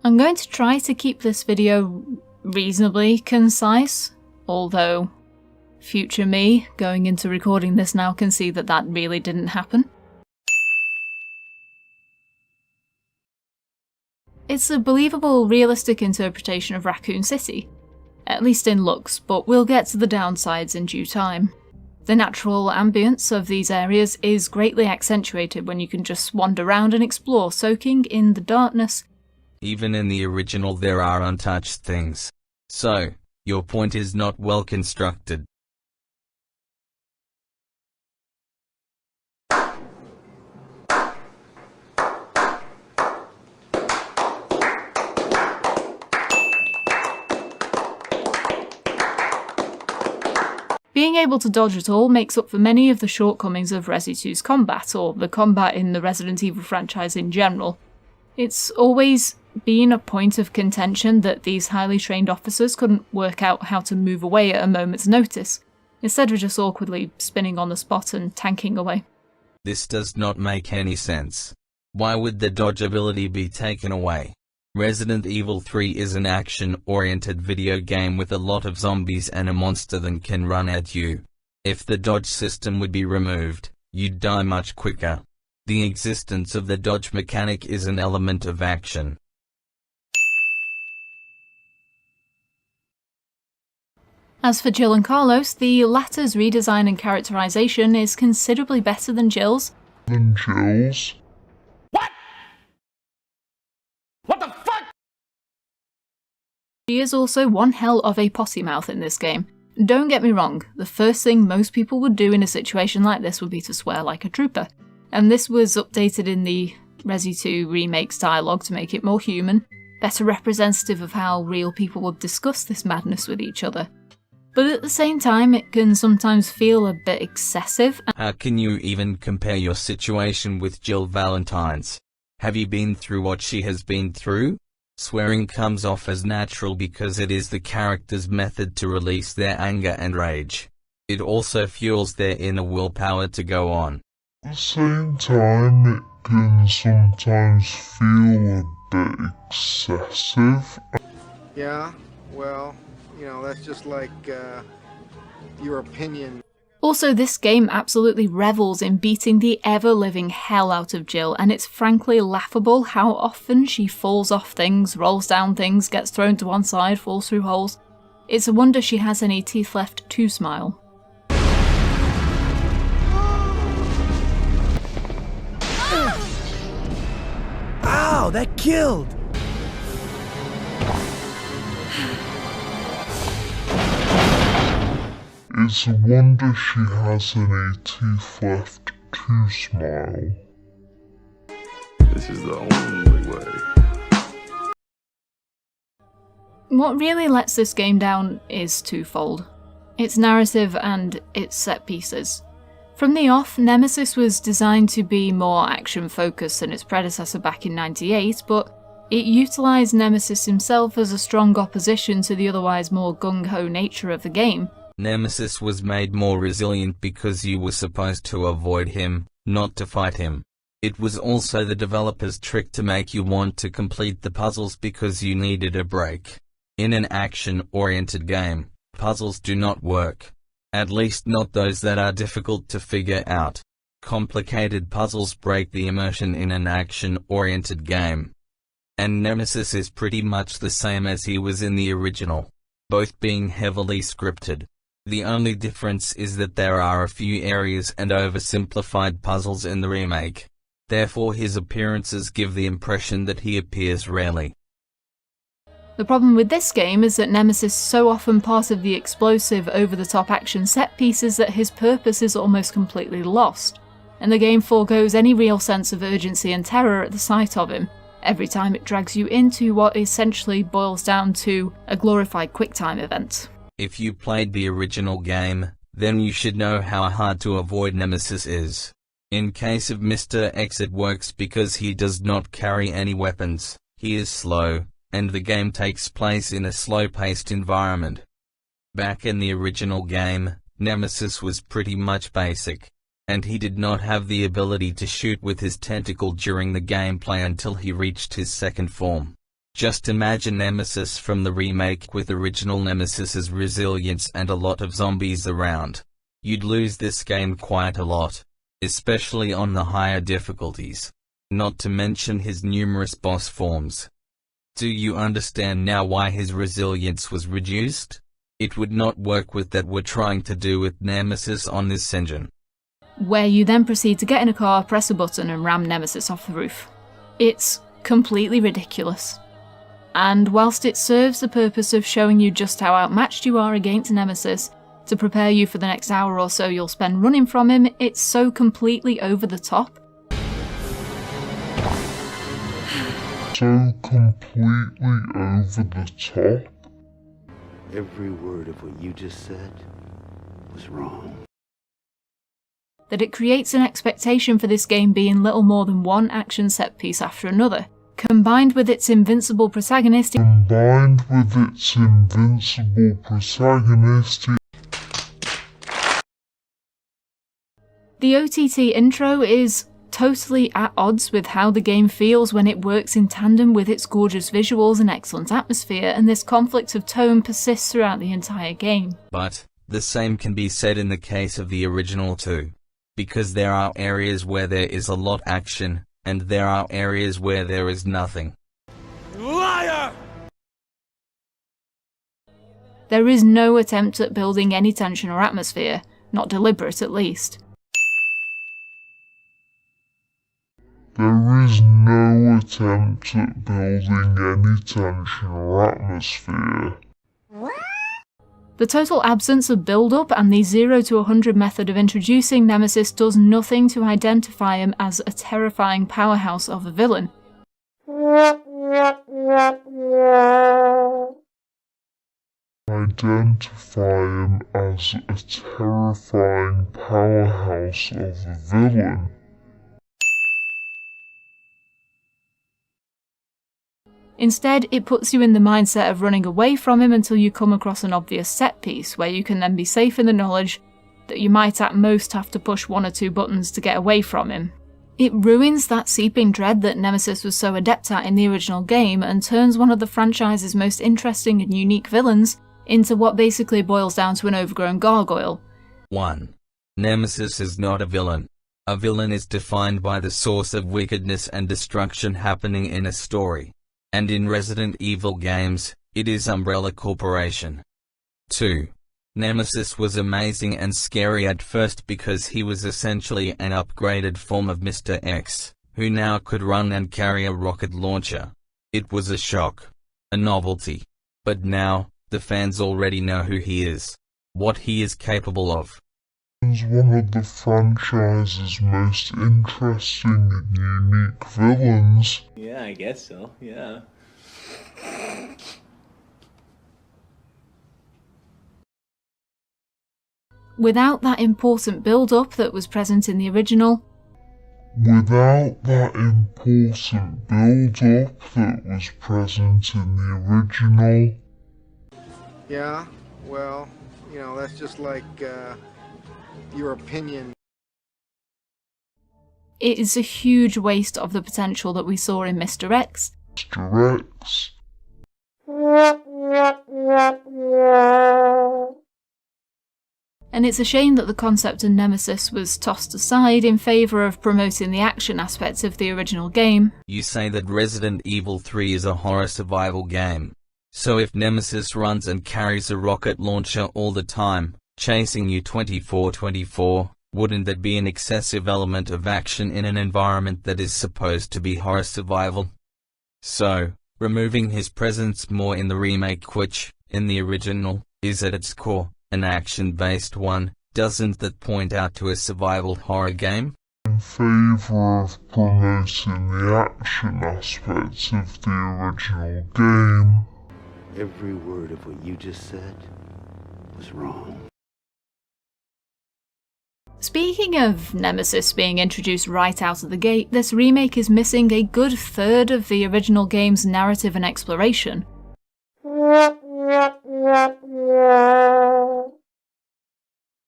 I'm going to try to keep this video reasonably concise, although future me going into recording this now can see that that really didn't happen. It's a believable, realistic interpretation of Raccoon City, at least in looks, but we'll get to the downsides in due time. The natural ambience of these areas is greatly accentuated when you can just wander around and explore, soaking in the darkness. Even in the original there are untouched things. So, your point is not well constructed. Being able to dodge at all makes up for many of the shortcomings of Resi 2's combat, or the combat in the Resident Evil franchise in general. It's always been a point of contention that these highly trained officers couldn't work out how to move away at a moment's notice, instead of just awkwardly spinning on the spot and tanking away. This does not make any sense. Why would the dodge ability be taken away? Resident Evil 3 is an action-oriented video game with a lot of zombies and a monster that can run at you. If the dodge system would be removed, you'd die much quicker. The existence of the dodge mechanic is an element of action. As for Jill and Carlos, the latter's redesign and characterization is considerably better than Jill's. She is also one hell of a potty mouth in this game. Don't get me wrong, the first thing most people would do in a situation like this would be to swear like a trooper, and this was updated in the Resi 2 Remake's dialogue to make it more human, better representative of how real people would discuss this madness with each other. But at the same time, it can sometimes feel a bit excessive. How can you even compare your situation with Jill Valentine's? Have you been through what she has been through? Swearing comes off as natural because it is the character's method to release their anger and rage. It also fuels their inner willpower to go on. At the same time, it can sometimes feel a bit excessive. Yeah, well, you know, that's just like, your opinion. Also, this game absolutely revels in beating the ever-living hell out of Jill, and it's frankly laughable how often she falls off things, rolls down things, gets thrown to one side, falls through holes. It's a wonder she has any teeth left to smile. Ow, that killed! It's a wonder she has any teeth left to smile. This is the only way. What really lets this game down is twofold. Its narrative and its set pieces. From the off, Nemesis was designed to be more action-focused than its predecessor back in '98, but it utilised Nemesis himself as a strong opposition to the otherwise more gung-ho nature of the game. Nemesis was made more resilient because you were supposed to avoid him, not to fight him. It was also the developer's trick to make you want to complete the puzzles because you needed a break. In an action-oriented game, puzzles do not work. At least not those that are difficult to figure out. Complicated puzzles break the immersion in an action-oriented game. And Nemesis is pretty much the same as he was in the original, both being heavily scripted. The only difference is that there are a few areas and oversimplified puzzles in the remake. Therefore his appearances give the impression that he appears rarely. The problem with this game is that Nemesis is so often part of the explosive, over-the-top action set pieces that his purpose is almost completely lost, and the game forgoes any real sense of urgency and terror at the sight of him, every time it drags you into what essentially boils down to a glorified QuickTime event. If you played the original game, then you should know how hard to avoid Nemesis is. In case of Mr. X it works because he does not carry any weapons, he is slow, and the game takes place in a slow-paced environment. Back in the original game, Nemesis was pretty much basic, and he did not have the ability to shoot with his tentacle during the gameplay until he reached his second form. Just imagine Nemesis from the remake with original Nemesis's resilience and a lot of zombies around. You'd lose this game quite a lot, especially on the higher difficulties. Not to mention his numerous boss forms. Do you understand now why his resilience was reduced? It would not work with that we're trying to do with Nemesis on this engine. Where you then proceed to get in a car, press a button and ram Nemesis off the roof. It's completely ridiculous. And whilst it serves the purpose of showing you just how outmatched you are against Nemesis, to prepare you for the next hour or so you'll spend running from him, it's so completely over the top. So completely over the top. Every word of what you just said was wrong. That it creates an expectation for this game being little more than one action set piece after another, combined with its invincible protagonist. The OTT intro is totally at odds with how the game feels when it works in tandem with its gorgeous visuals and excellent atmosphere, and this conflict of tone persists throughout the entire game. But the same can be said in the case of the original too. Because there are areas where there is a lot action, and there are areas where there is nothing. Liar! There is no attempt at building any tension or atmosphere, not deliberate at least. There is no attempt at building any tension or atmosphere. The total absence of build-up and the 0 to 100 method of introducing Nemesis does nothing to identify him as a terrifying powerhouse of a villain. Identify him as a terrifying powerhouse of a villain. Instead, it puts you in the mindset of running away from him until you come across an obvious set piece, where you can then be safe in the knowledge that you might at most have to push 1 or 2 buttons to get away from him. It ruins that seeping dread that Nemesis was so adept at in the original game, and turns one of the franchise's most interesting and unique villains into what basically boils down to an overgrown gargoyle. 1. Nemesis is not a villain. A villain is defined by the source of wickedness and destruction happening in a story. And in Resident Evil games, it is Umbrella Corporation. 2. Nemesis was amazing and scary at first because he was essentially an upgraded form of Mr. X, who now could run and carry a rocket launcher. It was a shock. A novelty. But now, the fans already know who he is. What he is capable of. He's one of the franchise's most interesting and unique villains. Yeah, I guess so, yeah. Without that important build-up that was present in the original, Yeah, well, that's just like, your opinion. it is a huge waste of the potential that we saw in Mr. X. Mr. X. And it's a shame that the concept of Nemesis was tossed aside in favour of promoting the action aspects of the original game. You say that Resident Evil 3 is a horror survival game. So if Nemesis runs and carries a rocket launcher all the time, chasing you 24/24, wouldn't that be an excessive element of action in an environment that is supposed to be horror survival? So, removing his presence more in the remake, which, in the original, is at its core an action-based one, doesn't that point out to a survival horror game? In favour of promoting the action aspects of the original game. Every word of what you just said was wrong. Speaking of Nemesis being introduced right out of the gate, this remake is missing a good third of the original game's narrative and exploration.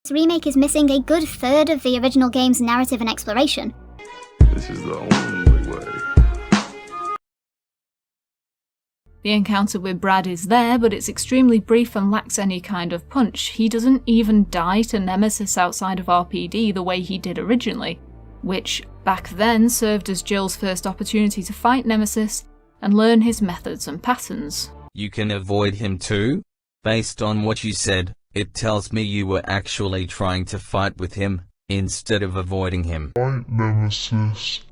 This remake is missing a good third of the original game's narrative and exploration. This is the only way. The encounter with Brad is there, but it's extremely brief and lacks any kind of punch. He doesn't even die to Nemesis outside of RPD the way he did originally, which back then served as Jill's first opportunity to fight Nemesis and learn his methods and patterns. You can avoid him too? Based on what you said, it tells me you were actually trying to fight with him, instead of avoiding him. Fight Nemesis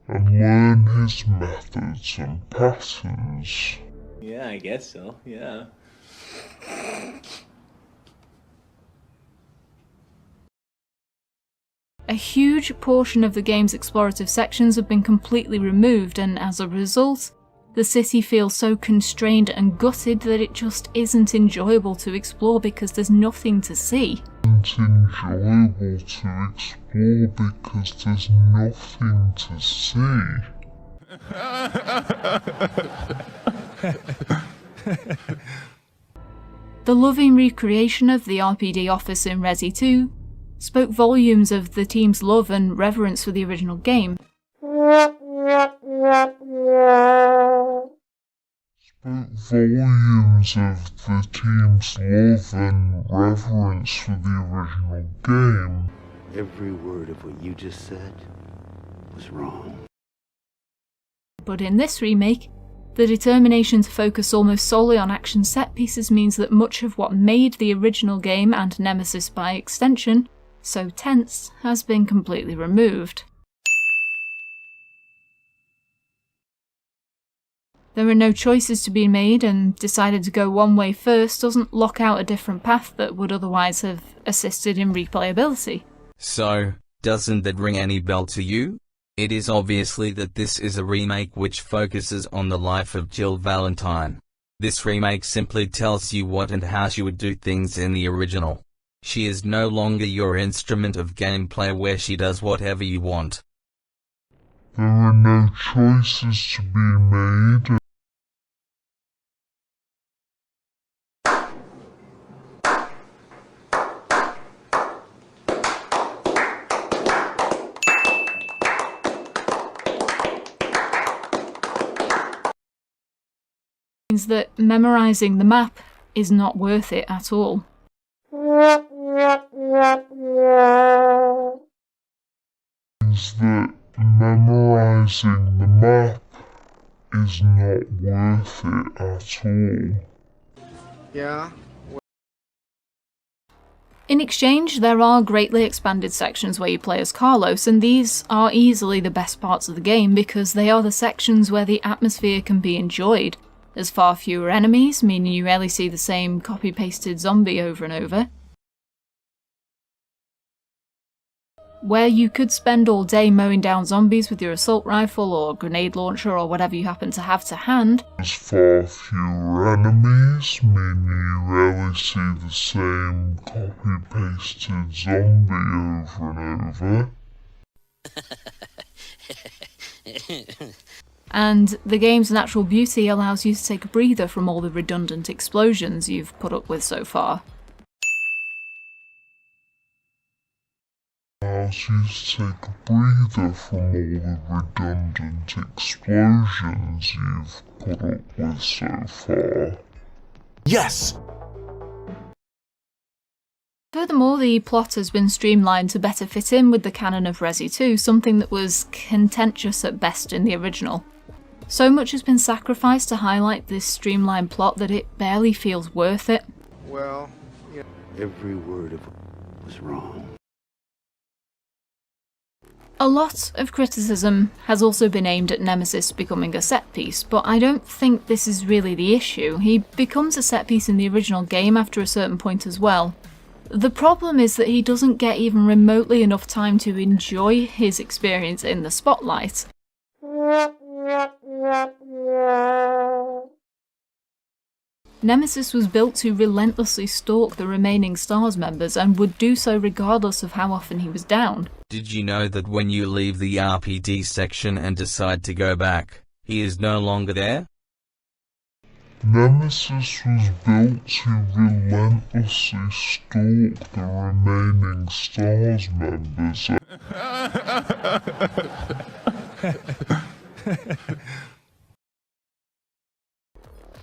and learn his methods and patterns. Yeah, I guess so, yeah. A huge portion of the game's explorative sections have been completely removed, and as a result, the city feels so constrained and gutted that it just isn't enjoyable to explore because there's nothing to see. It's enjoyable to explore because there's nothing to see. The loving recreation of the RPD office in Resi 2 spoke volumes of the team's love and reverence for the original game. Spoke volumes of the team's love and reverence for the original game. Every word of what you just said was wrong. But in this remake, the determination to focus almost solely on action set pieces means that much of what made the original game, and Nemesis by extension, so tense, has been completely removed. There are no choices to be made, and deciding to go one way first doesn't lock out a different path that would otherwise have assisted in replayability. So, doesn't that ring any bell to you? It is obviously that this is a remake which focuses on the life of Jill Valentine. This remake simply tells you what and how she would do things in the original. She is no longer your instrument of gameplay where she does whatever you want. There are no choices to be made. Means that memorizing the map is not worth it at all. Means that memorizing the map is not worth it at all. Yeah? In exchange, there are greatly expanded sections where you play as Carlos, and these are easily the best parts of the game because they are the sections where the atmosphere can be enjoyed. There's far fewer enemies, meaning you rarely see the same copy-pasted zombie over and over. Where you could spend all day mowing down zombies with your assault rifle or grenade launcher or whatever you happen to have to hand. There's far fewer enemies, meaning you rarely see the same copy-pasted zombie over and over. And the game's natural beauty allows you to take a breather from all the redundant explosions you've put up with so far. Allows you to take a breather from all the redundant explosions you've put up with so far. Yes! Furthermore, the plot has been streamlined to better fit in with the canon of Resi 2, something that was contentious at best in the original. So much has been sacrificed to highlight this streamlined plot that it barely feels worth it. Well, yeah. Every word of it was wrong. A lot of criticism has also been aimed at Nemesis becoming a set piece, but I don't think this is really the issue. He becomes a set piece in the original game after a certain point as well. The problem is that he doesn't get even remotely enough time to enjoy his experience in the spotlight. Nemesis was built to relentlessly stalk the remaining S.T.A.R.S members and would do so regardless of how often he was down. Did you know that when you leave the RPD section and decide to go back, he is no longer there? Nemesis was built to relentlessly stalk the remaining S.T.A.R.S members.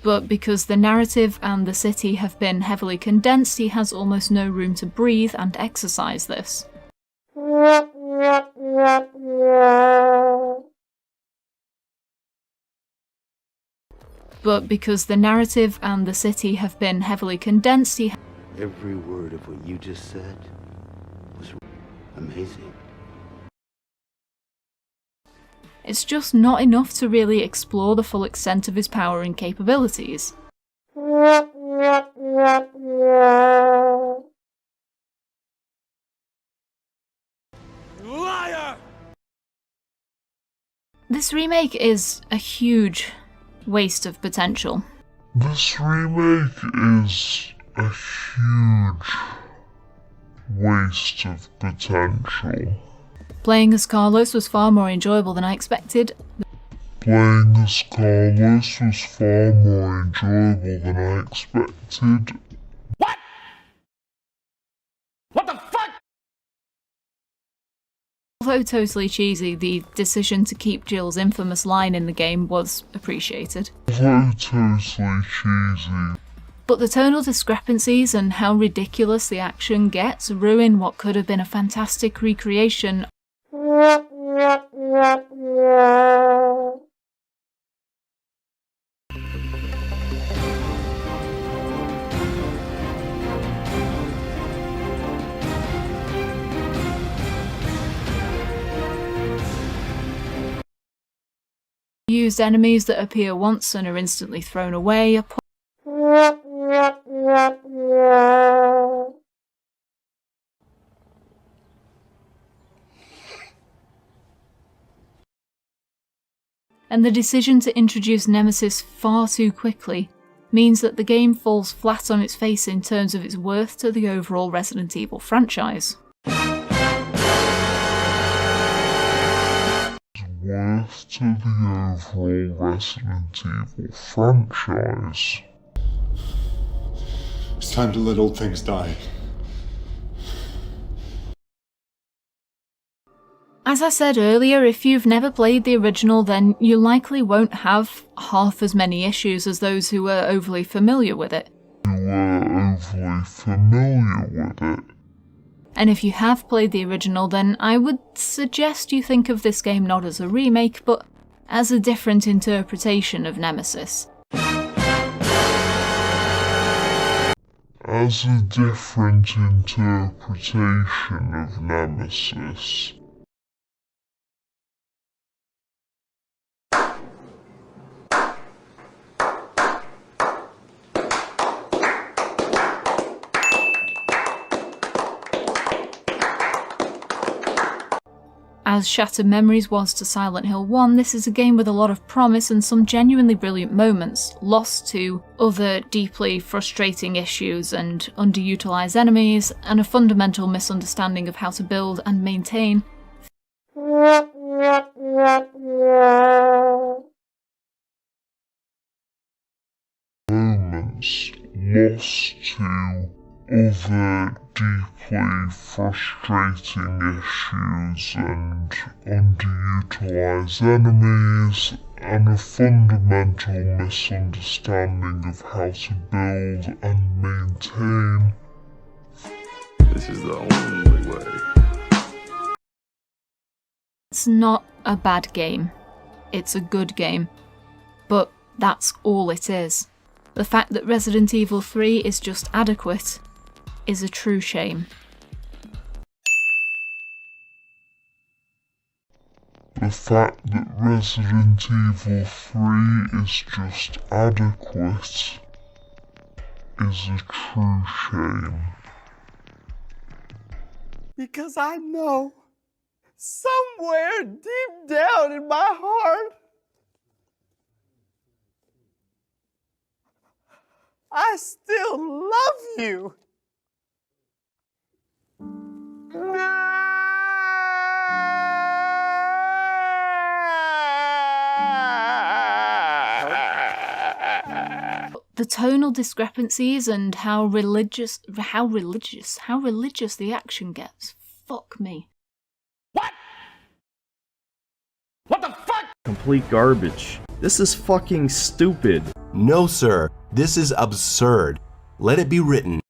But because the narrative and the city have been heavily condensed, he has almost no room to breathe and exercise this. But because the narrative and the city have been heavily condensed, Every word of what you just said was amazing. it's just not enough to really explore the full extent of his power and capabilities. Liar! This remake is a huge waste of potential. This remake is a huge waste of potential. Playing as Carlos was far more enjoyable than I expected. Playing as Carlos was far more enjoyable than I expected. What the fuck? Although totally cheesy, the decision to keep Jill's infamous line in the game was appreciated. Although totally cheesy. But the tonal discrepancies and how ridiculous the action gets ruin what could have been a fantastic recreation used enemies that appear once and are instantly thrown away. And the decision to introduce Nemesis far too quickly means that the game falls flat on its face in terms of its worth to the overall Resident Evil franchise. Worth to the overall Resident Evil franchise. It's time to let old things die. As I said earlier, if you've never played the original, then you likely won't have half as many issues as those who are overly familiar with it. And if you have played the original, then I would suggest you think of this game not as a remake, but as a different interpretation of Nemesis. As a different interpretation of Nemesis. As Shattered Memories was to Silent Hill 1, this is a game with a lot of promise and some genuinely brilliant moments, lost to other deeply frustrating issues and underutilised enemies, and a fundamental misunderstanding of how to build and maintain moments lost to other deeply frustrating issues and underutilized enemies, and a fundamental misunderstanding of how to build and maintain. This is the only way. It's not a bad game. It's a good game. But that's all it is. The fact that Resident Evil 3 is just adequate is a true shame. The fact that Resident Evil 3 is just adequate is a true shame. Because I know, somewhere deep down in my heart, I still love you. The tonal discrepancies and how religious the action gets. Fuck me. What the fuck? Complete garbage. This is fucking stupid. No, sir, this is absurd. Let it be written,